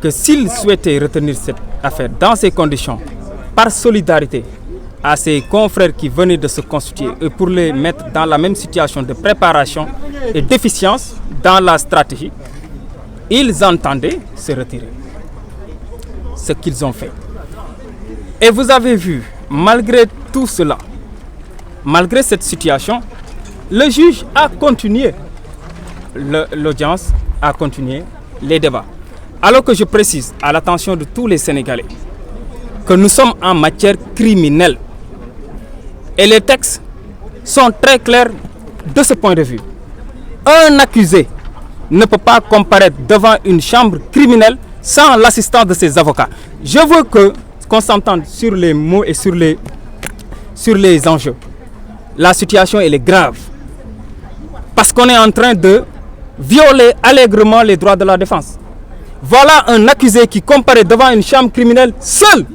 que s'il souhaitait retenir cette affaire dans ces conditions, par solidarité à ses confrères qui venaient de se constituer et pour les mettre dans la même situation de préparation et d'efficience dans la stratégie, ils entendaient se retirer. Ce qu'ils ont fait. Et vous avez vu, malgré tout cela, malgré cette situation, le juge a continué l'audience, a continué les débats. Alors que je précise à l'attention de tous les Sénégalais que nous sommes en matière criminelle. Et les textes sont très clairs de ce point de vue. Un accusé ne peut pas comparaître devant une chambre criminelle sans l'assistance de ses avocats. Je veux qu'on s'entende sur les mots et sur les enjeux. La situation elle est grave. Parce qu'on est en train de violer allègrement les droits de la défense. Voilà un accusé qui comparaît devant une chambre criminelle seul,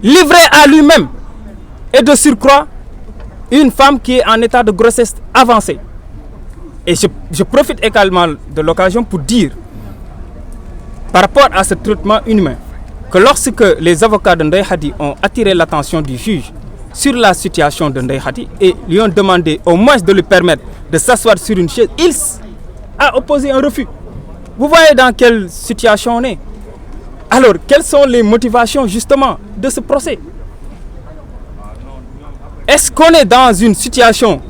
livré à lui-même. Et de surcroît, une femme qui est en état de grossesse avancée. Et je profite également de l'occasion pour dire, par rapport à ce traitement inhumain, que lorsque les avocats de Ndeye Khady ont attiré l'attention du juge sur la situation de Ndeye Khady et lui ont demandé au moins de lui permettre de s'asseoir sur une chaise, il a opposé un refus. Vous voyez dans quelle situation on est. Alors, quelles sont les motivations justement de ce procès? Est-ce qu'on est dans une situation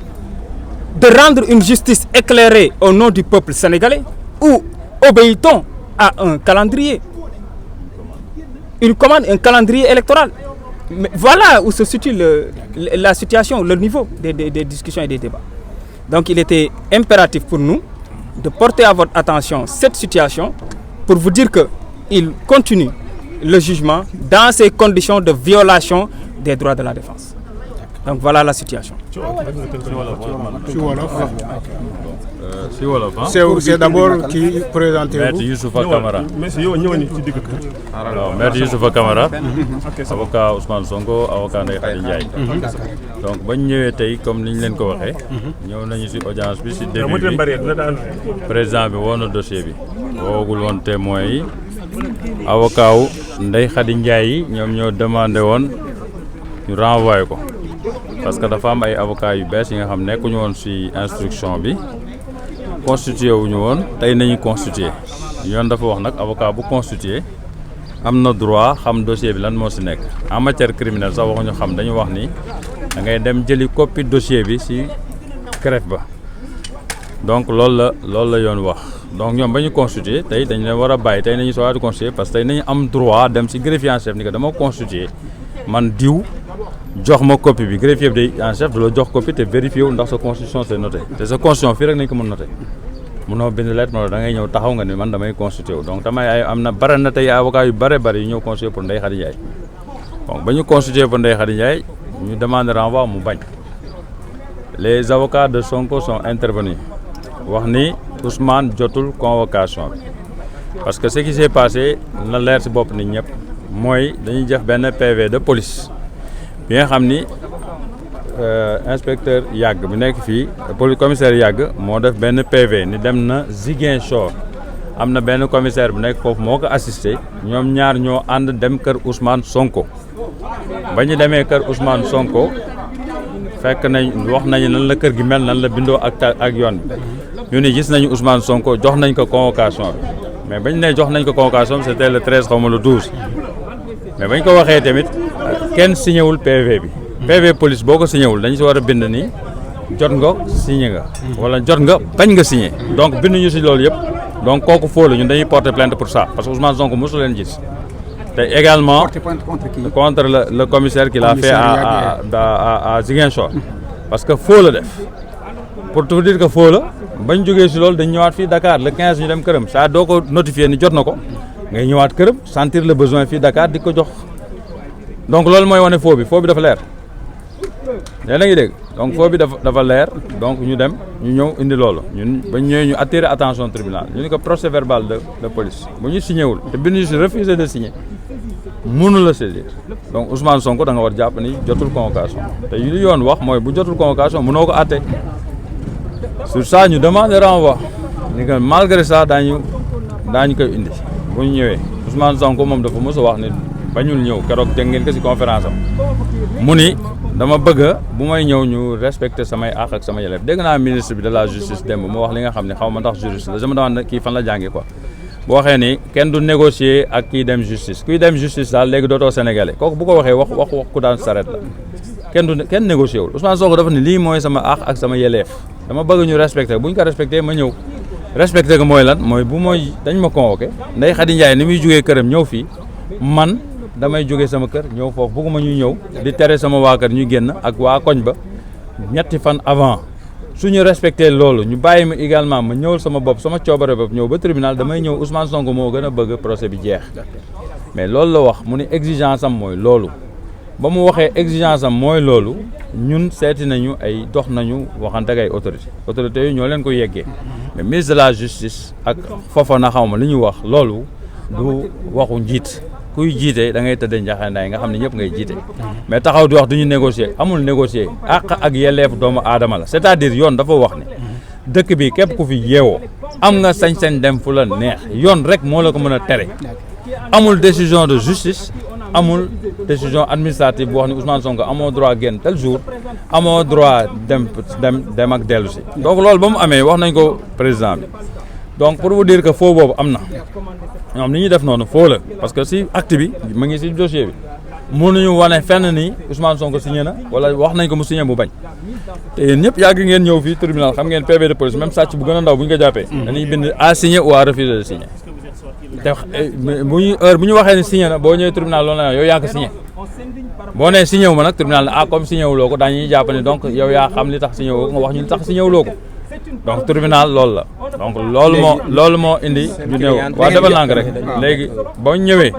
de rendre une justice éclairée au nom du peuple sénégalais ou obéit-on à un calendrier? Une commande, un calendrier électoral. Mais voilà où se situe la situation, le niveau des discussions et des débats. Donc il était impératif pour nous de porter à votre attention cette situation pour vous dire qu'il continue le jugement dans ces conditions de violation des droits de la défense. Donc voilà la situation. C'est d'abord qui présentez-vous. Maître Youssoufa Camara. Alors, Maître Youssoufa Camara, avocat Ousmane Sonko, avocat Ndeye Khady Ndiaye. Donc bañ ñëwee tey comme niñ leen ko waxee. ñëw nañu ci audience bi ci début bi. Président bi woon na dossier bi. woogul woon témoins yi. Avocat wu Ndeye Khady Ndiaye yi ñoom ñoo demandé woon ñu renvoyer ko. Parce que dafa am ay avocats yu bees yi nga xam nekkuñu woon ci instruction bi constitué wuñu woon tey nañu constitué yoon dafa wax nag avocat bu constitué am na droit xam dossier bi lan moo ci nekk en matière criminelle sax waxuñu xam dañu wax ni da ngay dem jëli copie dossier bi ci greffe ba donc loolu la yoon wax donc ñoom ba ñu constitué tey dañu leen war a bàyyi tey nañu soo di constitué parce que tey nañu am droit dem ci greffier en chef ni que dama constitué man diw jox ma copie bi greffier bi day en chef de la jox copie te vérifié wu ndax sa constitution c'est noté te sa constitution fii rek nañ ko mën noté mënoo bind lettre ma da ngay ñëw taxaw nga ni man damay constitué wu donc damay ay am na bare na tey avocat yu bare yu ñëw constitué pour Ndeye Khady Ndiaye donc ba ñu constitué pour Ndeye Khady Ndiaye ñu demande renvoi mu bañ les avocats de Sonko sont intervenus wax ni Ousmane jotul convocation bi parce que ce qui s'est passé na leer ci bopp nit ñëpp mooy dañuy def benn PV de police bi nga xam ni inspecteur Yàgg bi nekk fii commissaire Yàgg moo def benn PV ni dem na Ziguinchor am na benn commissaire bu nekk foofu moo ko assisté ñoom ñaar ñoo ànd dem kër Ousmane Sonko ba ñu demee kër Ousmane Sonko fekk nañ wax nañu nan la kër gi mel nan la bindoo ak yoon bi ñu ni gis nañu Ousmane Sonko jox nañ ko convocation bi mais bañ ne jox nañ ko convocation bi c'était le 13 xaw ma le 12 mais bañ ko waxee tamit kenn signé wul PV bi PV police boo ko signé wul dañu si war a bind ni jot nga signé nga wala jot nga bañ nga signé donc bind ñu si loolu yëpp donc kooku foo la ñun dañuy porter plainte pour ça parce que Ousmane Sonko mosu leen gis te également contre le commissaire qui l'a fait à Ziguinchor parce que foo la def pour tout dire que foo la bañ jógee si loolu dañ ñëwaat fii Dakar le 15 ñu dem këram saa doo ko notifié ni jot na ko ngay ñëwaat këram sentir le besoin fii Dakar di ko jox donc loolu mooy wane foo bi dafa leer yéen a ngi dégg donc foo bi dafa leer donc ñu dem ñu ñëw indi loolu ñun ba ñëwee ñu attirer attention tribunal ñu ni ko procès verbal de police bu ñu signé wul te bind ñu si refusé de signer mënu la saisir donc Ousmane Sonko da nga war jàpp ni jotul convocation te yu yoon wax mooy bu jotul convocation mënoo ko àtte sur ça ñu demande renvoi ni que malgré ça daañu koy indi bu ñu ñëwee Ousmane Sonko moom dafa mos a wax ne bañul ñëw keroog dégg ngeen ko ci conférence am mu ni dama bëgg bu may ñëw ñu respecter samay àq ak sama yelleef dégg naa ministre bi de la justice démb mu wax li nga xam ne xaw ma ndax juriste la dama demande kii fan la jàngee quoi bu waxee ni kenn du négocier ak kii dem justice kuy dem justice daal léegi dootoo sénégalais kooku bu ko waxee wax ku daan saret la kenn négocier wul Ousmane Sonko dafa ne lii mooy sama àq ak sama yelleef dama bëgg ñu respecter bu ñu ko respecter ma ñëw respecter ko mooy lan mooy bu mooy dañ ma convoqué Ndeye Khady Ndiaye ni muy jógee këram ñëw fii man damay jógee sama kër ñëw foofu bëgguma ñuy ñëw di tere sama waa kër ñu génn ak waa koñ ba ñetti fan avant suñu respecté loolu ñu bàyyi ma également ma ñëwal sama bopp sama coobare bopp ñëw ba tribunal damay ñëw Ousmane Sonko moo gën a bëgg procès bi jeex mais loolu la wax mu ne exigence am mooy loolu ba mu waxee exigence am mooy loolu ñun seeti nañu ay dox nañu waxante ak ay autorité yi ñoo leen ko yeggee mais ministre de la justice ak Fofana xaw ma li ñu wax loolu du waxu njiit kuy jiite da ngay tëddee njaxandaay nga xam ne ñëpp ngay jiite mais taxaw di wax du ñu négocier amul négocier àq ak yelleef doomu aadama la c'est-à-dire yoon dafa wax ne dëkk bi képp ku fi yeewoo am nga sañ-sañ dem fu la neex yoon rek moo la ko mën a tere amul décision de justice amul décision administrative bu wax ni Ousmane Sonko amoo droit génn tel jour amoo droit dem ak dellu si donc loolu ba mu amee wax nañ ko président bi donc pour vous dire que faux boobu am na ñoom li ñuy def noonu faux la parce que si acte bi mu ngi si dossier bi mënuñu wane fenn ni Ousmane Sonko signé na wala wax nañ ko mu signé bu bañ te yéen ñëpp yàgg ngeen ñëw fii tribunal xam ngeen PV de police même sàcc bu gën a ndaw bu ñu ko jàppee dañuy bind à signer ou à refuser de signer te bu ñu waxee ni signé na boo ñëwee tribunal loolu la yow yaa ko signé boo nee signé wu ma nag tribunal ne comme signé wuloo ko dañuy jàpp ne donc yow yaa xam li tax signé woo ko nga wax ñu li tax signé wuloo ko donc tribunal loolu la donc loolu moo indi ñu néew waa defal naa ko rek léegi boo ñëwee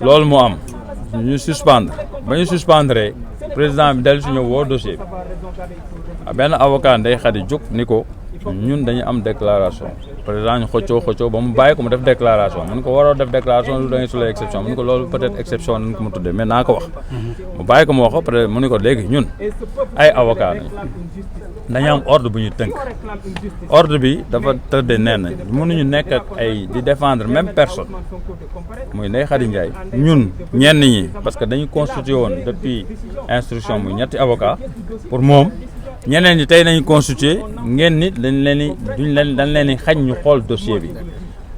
loolu moo am ñu suspendre ba ñu suspendre président bi dellu si ñëw woo dossier bi benn avocat Ndeye Khady jóg ni ko ñun dañu am déclaration président ñu xëccoo ba mu bàyyi ko mu def déclaration mun ko waroo def déclaration lu da ngay sulay exception mun ko loolu peut-être exception nañ ko mu tuddee mais naa ko wax mu bàyyi ko mu wax ko peut-être mu ni ko léegi ñun ay avocat dañu am ordre bu ñu tënk ordre bi dafa tëddee nee na mënuñu nekk ak ay di défendre même personne muy Ndeye Khady Ndiaye ñun ñenn ñi parce que dañu constitué woon depuis instruction muy ñetti avocat pour moom ñeneen ñi tey nañu constitué ngeen nit dañ leen ni xañ ñu xool dossier bi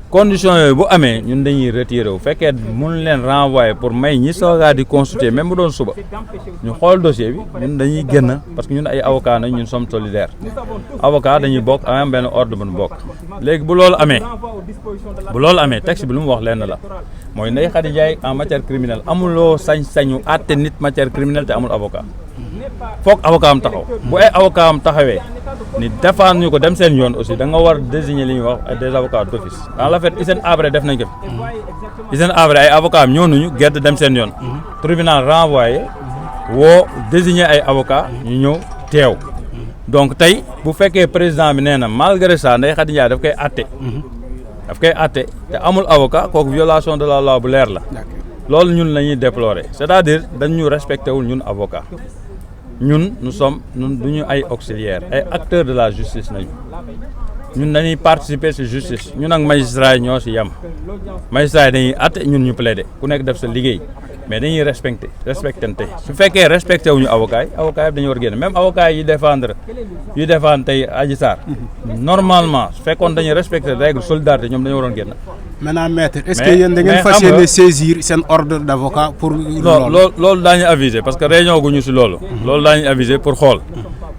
condition yooyu bu amee ñun dañuy retiré wu fekkee mun leen renvoyer pour may ñi soogaa di constitué même bu doon suba ñu xool dossier bi ñun dañuy génn parce que ñun ay avocat nañ ñun sommes solidaires avocat dañuy bokk am benn ordre bu ñu bokk léegi bu loolu amee texte bi lu mu wax lenn la mooy Ndeye Khady Ndiaye en matière criminelle amuloo sañ-sañu àtte nit matière criminelle te amul avocat foog avocat am taxaw bu ay avocat am taxawee ni défendre ñu ko dem seen yoon aussi da nga war désigner li ñuy wax des avocats d'office dans la fait Hissène Habré def nañ ko fi Hissène Habré ay avocat am ñëw nañu gerte dem seen yoon tribunal renvoyé woo désigner ay avocat ñu ñëw teew donc tey bu fekkee président bi nee na malgré ça Ndeye Khady Ndiaye daf koy àtte te amul avocat kooku violation de la loi bu leer la loolu ñun la ñuy déplorer c'est-à-dire dañu respecté wul ñun avocat ñun duñu ay auxiliaires ay acteurs de la justice nañu ñun dañuy participer ci justice ñun ak magistrat yi ñoo ci yem magistrat yi dañuy àtte ñun ñu plaider ku nekk def sa liggéey mais dañuy respectante su fekkee respecté wuñu avocat yi dañu war génn même avocat yi défendre tey Adji Sarr normalement su fekkoon dañuy respecté règle solidarité ñoom dañu waroon génn. maintenant maître est-ce que yéen da ngeen fas yéene saisir seen ordre d'avocat pour. loolu daañu aviser parce que réunion guñu ci loolu. loolu daañu aviser pour xool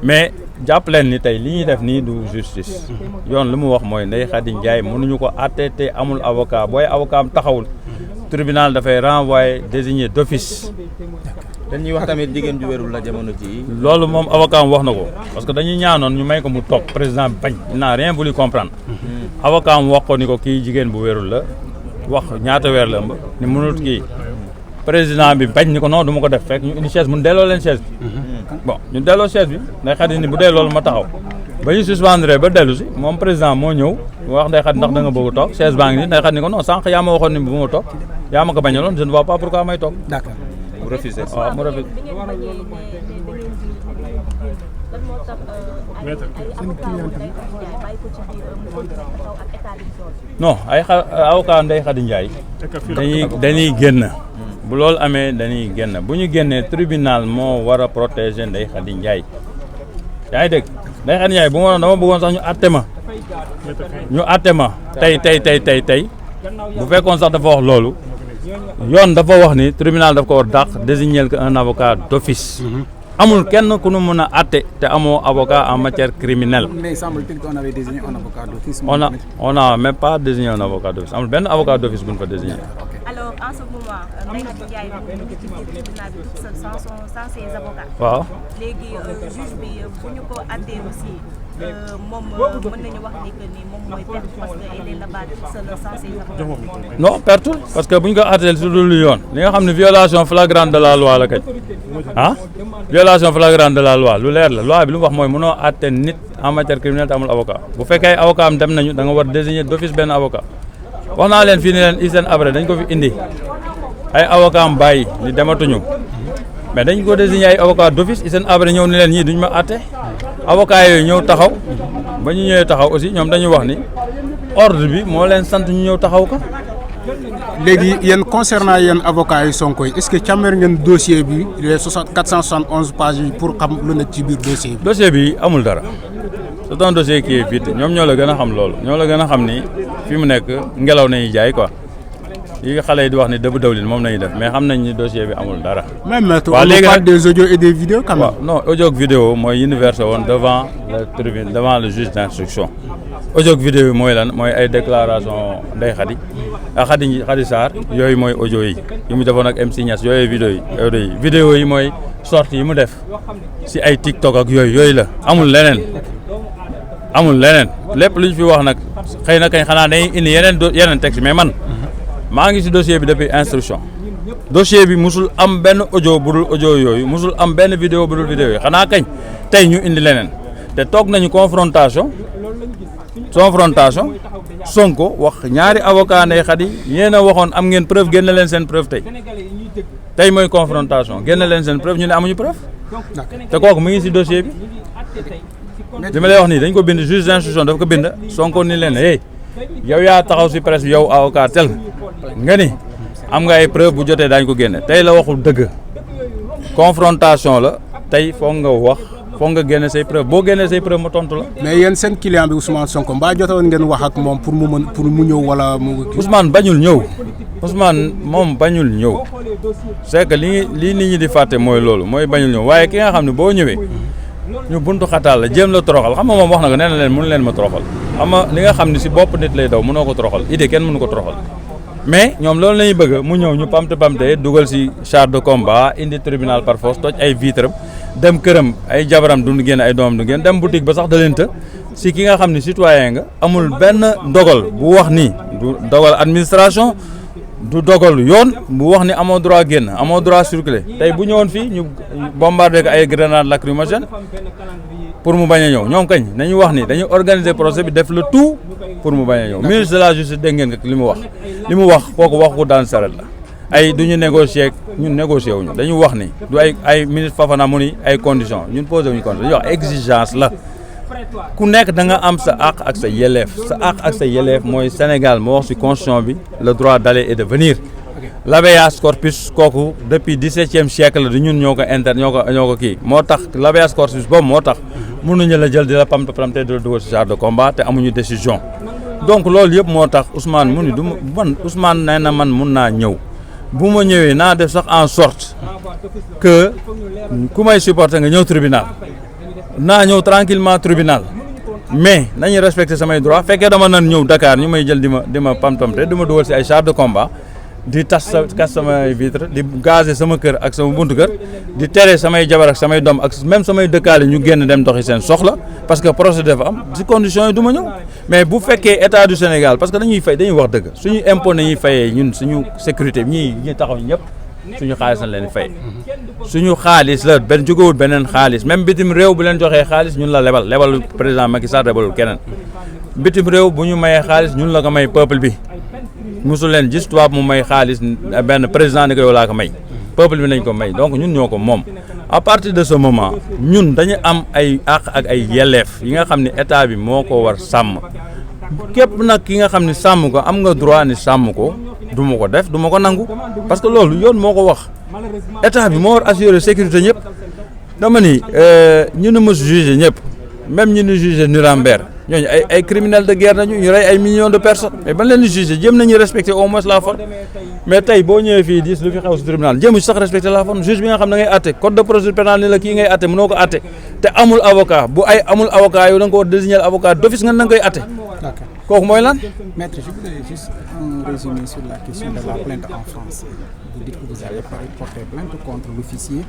mais jàpp leen ni tey li ñuy def nii du justice yoon li mu wax mooy Ndeye Khady Ndiaye mënuñu ko àtte te amul avocat booy avocat am taxawul. tribunal dafay renvoyer désigné d'office. dañuy wax tamit jigéen ju wérul la jamono ji loolu moom avocat am wax na ko parce que dañuy ñaanoon ñu may ko mu toog président bi bañ il n'a rien voulu comprendre. avocat am wax ko ni ko kii jigéen bu wérul la wax ñaata weer la ëmb ni mënut kii président bi bañ ni ko non du ma ko def fekk ñu indi chaise mu delloo leen chaise bi. bon ñu delloo chaise bi Ndeye Khady ni bu dee loolu ma taxaw. ba ñu suspendre ba dellu si moom président moo ñëw wax Ndeye Khady ndax da nga bëgg a toog chaise baa ngi nii Ndeye Khady ni ko non sànq yaa ma waxoon ni bu ma toog yaa ma ko bañaloon je ne vois pas pourquoi may toog. d'accord mu refusé. waaw mu refusé. non ay avocat Ndeye Khady Ndiaye dañuy génn bu loolu amee dañuy génn bu ñu génnee tribunal moo war a protéger Ndeye Khady Ndiaye yaa ngi dégg Ndeye Khady Ndiaye bu ma dama bëggoon sax ñu àtte ma tey bu fekkoon sax dafa wax loolu yoon dafa wax ni tribunal daf ko war dàq désigner que un avocat d'office. amul kenn ku nu mën a àtte te amoo avocat en matière criminelle. Mais semble-t-il qu'on avait désigné un avocat d'office. On a même pas désigné un avocat d'office amul benn avocat d'office bu ñu fa désigné. Alors en ce moment Ndeye Khady Ndiaye mu ngi ci biir tribunal bi toute seule sans ses avocats. waaw léegi juge bi bu ñu ko àttee aussi moom mën nañu wax ni que ni moom mooy perte parce que elle est là-bas toute seule sans ses avocats. non perte parce que bu ñu ko àttee su dul yoon li nga xam ne violation flagrante de la loi la kañ violation flagrante de la loi lu leer la loi bi lu mu wax mooy mënoo àtte nit en matière criminelle te amul avocat bu fekkee avocat am dem nañu da nga war désigner d'office benn avocat. wax naa leen fii ni leen Hissène Habré dañ ko fi indi ay avocat am bàyyi ni dematuñu mais dañ ko désigné ay avocat d'office Hissène Habré ñëw ni leen ñii duñ ma àtte avocat yooyu ñëw taxaw ba ñu ñëwee taxaw aussi ñoom dañuy wax ni ordre bi moo leen sant ñu ñëw taxaw ko. léegi yéen concernant yéen avocats yi Sonko yi est-ce que càmbar ngeen dossier bi les 471 pages yi pour xam lu nekk ci biir dossier bi. dossier bi amul dara c'est un dossier qui est vide ñoom ñoo la gën a xam loolu ñoo la gën a xam ni fi mu nekk ngelaw nañuy jaay quoi yi xale yi di wax ni dëbb dawlin moom nañuy def mais xam nañ ni dossier bi amul dara. même maître on parle des audios et des vidéos quand même. waaw non audio ak vidéo mooy yi ñu versé woon devant le tribunal devant le juge d'instruction audio ak vidéo yi mooy lan mooy ay déclaration Ndeye Khady ak Khady Sarr yooyu mooy audio yi mu defoon ak MC Niass yooyu vidéo yi mooy sortie yi mu def si ay TikTok ak yooyu la amul leneen lépp lu ñu fi wax nag xëy na kañ xanaa dañuy indi yeneen texte mais man maa ngi si dossier bi depuis instruction dossier bi musul am benn audio budul audio yooyu musul am benn vidéo budul vidéo yooyu xanaa kañ tey ñu indi leneen te toog nañu confrontation Sonko wax ñaari avocat Ndeye Khady yéen a waxoon am ngeen preuve génne leen seen preuve tey mooy confrontation génne leen seen preuve ñu ne amuñu preuve te kooku mu ngi si dossier bi li ma lay wax nii dañ ko bind juge d'instruction dafa ko bind Sonko ni leen hey yow yaa taxaw si presse bi yow avocat tel nga ni am nga ay preuve bu jotee daañu ko génne tey la waxul dëgg confrontation la tey foog nga wax foog nga génne say preuve boo génnee say preuve ma tontu la. mais yéen seen client bi Ousmane Sonko mbaa jotoon ngeen wax ak moom pour mu ñëw wala mu. Ousmane bañul ñëw Ousmane moom bañul ñëw c'est que lii nit ñi di fàtte mooy loolu mooy bañul ñëw waaye ki nga xam ne boo ñëwee ñu buntu xataal la jéem la toroxal xam nga moom wax na ko nee na leen mënu leen ma toroxal xam nga li nga xam ne si bopp nit lay daw mënoo ko toroxal idée kenn mënu ko toroxal mais ñoom loolu lañuy bëgg mu ñëw ñu pamte dugal si char de combat indi tribunal par force toj ay vitre dem këram ay jabaram du génn ay doomam du génn dem boutique ba sax da leen të si ki nga xam ne citoyen nga amul benn dogal bu wax ni du dogal administration du dogal yoon bu wax ni amoo droit génn amoo droit circuler tey bu ñëwoon fii ñu bombardé ko ay grenades lacrymogènes pour mu bañ a ñëw ñoom kañ nañu wax ni dañu organiser procès bi def le tout pour mu bañ a ñëw ministre de la justice dégg ngeen li mu wax kooku wax ko daan saret la ay du ñu négocier ak ñun négocier wuñu dañu wax ni du ay ministre Fafana mu ni ay conditions ñun posé wuñu condition dañuy wax exigence la ku nekk da nga am sa àq ak sa yelleef mooy Sénégal moo wax ci constitution bi le droit d'aller et de venir l'habeas corpus kooku depuis 17e siècle la du ñun ñoo ko kii moo tax l'habeas corpus boobu moo tax mënuñu la jël di la pamte di la dugal ci char de combat te amuñu décision donc loolu yëpp moo tax Ousmane mu ni Ousmane nee na man mun naa ñëw bu ma ñëwee naa def sax en sorte que ku may supporter nga ñëw tribunal naa ñëw tranquillement tribunal mais nañu respecter samay droit fekkee dama nan ñëw Dakar ñu may jël di ma pamtamte di ma dugal ci ay char de combat di kas samay vitre di gazer sama kër ak sama buntu kër di tere samay jabar ak samay doom ak même samay dëkkaale ñu génn dem doxi seen soxla parce que procès dafa am ci conditions yi du ma ñëw mais bu fekkee état du Sénégal parce que dañuy wax dëgg suñu impôt nañuy fayee ñun suñu sécurité ñi taxaw ñëpp suñu xaalis lañ leen fay suñu xaalis la jógewul beneen xaalis même bitim réew bu leen joxee xaalis ñun la lebal président Macky Sall lebalul keneen bitim réew bu ñu mayee xaalis ñun la ko may peuple bi musul leen gis tubaab mu may xaalis benn président ni ko yow laa ko may peuple bi nañ ko may donc ñun ñoo ko moom à partir de ce moment ñun dañu am ay àq ak ay yelleef yi nga xam ne état bi moo ko war sàmm képp nag ki nga xam ne sàmm ko am nga droit ni sàmm ko du ma ko def du ma ko nangu parce que loolu yoon moo ko wax état bi moo war assurer sécurité ñëpp dama ni ñu ne mos juger ñëpp même ñu ne juger Nuremberg ñooñu ay criminels de guerre nañu ñu rey ay millions de personnes mais ban leen di juger jéem nañu respecter au moins la forme mais tey boo ñëwee fii dis lu fi xew si tribunal jéemu si sax respecter la forme juge bi nga xam da ngay atte code de procédure pénale ni la kii ngay atte mënoo ko atte te amul avocat bu ay amul avocat yow da nga ko war désigner avocat d'office nga koy atte kooku mooy lan. Maître, je voulais juste un résumé sur la question de la plainte en France. Vous dites que vous avez porté plainte contre l'officier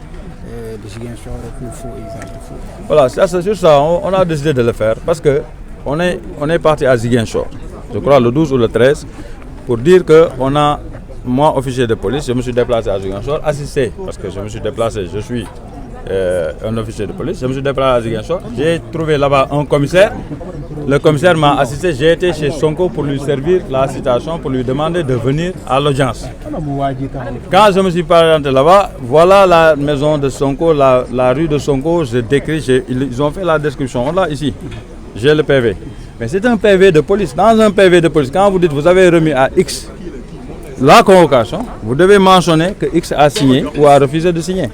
de Ziguinchor pour faux et usage de faux. Voilà, c'est sur ça, on a décidé de le faire parce que on est parti à Ziguinchor, je crois le 12 ou le 13, pour dire que on a, moi officier de police, je me suis déplacé à Ziguinchor, assisté, parce que je me suis déplacé, je suis un officier de police, je me suis déplacé à Ziguinchor, j'ai trouvé là-bas un commissaire, le commissaire m'a assisté, j'ai été chez Sonko pour lui servir la citation, pour lui demander de venir à l'audience. Quand je me suis présenté là-bas, voilà la maison de Sonko, la rue de Sonko, je décris, ils ont fait la description, là ici, j'ai le PV. Mais c'est un PV de police, dans un PV de police, quand vous dites vous avez remis à X la convocation, vous devez mentionner que X a signé ou a refusé de signer.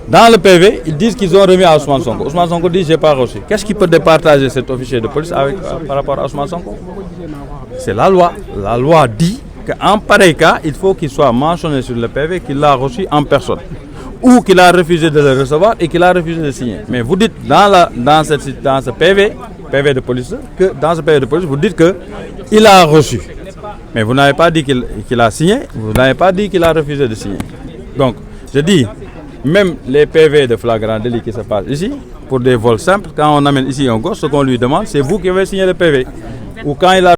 Dans le PV, ils disent qu'ils ont remis à Ousmane Sonko. Ousmane Sonko dit j'ai pas reçu. Qu'est-ce qui peut départager cet officier de police par rapport à Ousmane Sonko? C'est la loi. La loi dit qu'en pareil cas, il faut qu'il soit mentionné sur le PV qu'il l'a reçu en personne ou qu'il a refusé de le recevoir et qu'il a refusé de signer. Mais vous dites dans ce PV de police, que dans ce PV de police, vous dites qu'il a reçu. Mais vous n'avez pas dit qu'il a signé, vous n'avez pas dit qu'il a refusé de signer. Donc, je dis, même les PV de flagrant délit qui se passent ici, pour des vols simples, quand on amène ici un gosse, ce qu'on lui demande, c'est vous qui avez signé le PV. Ou quand il a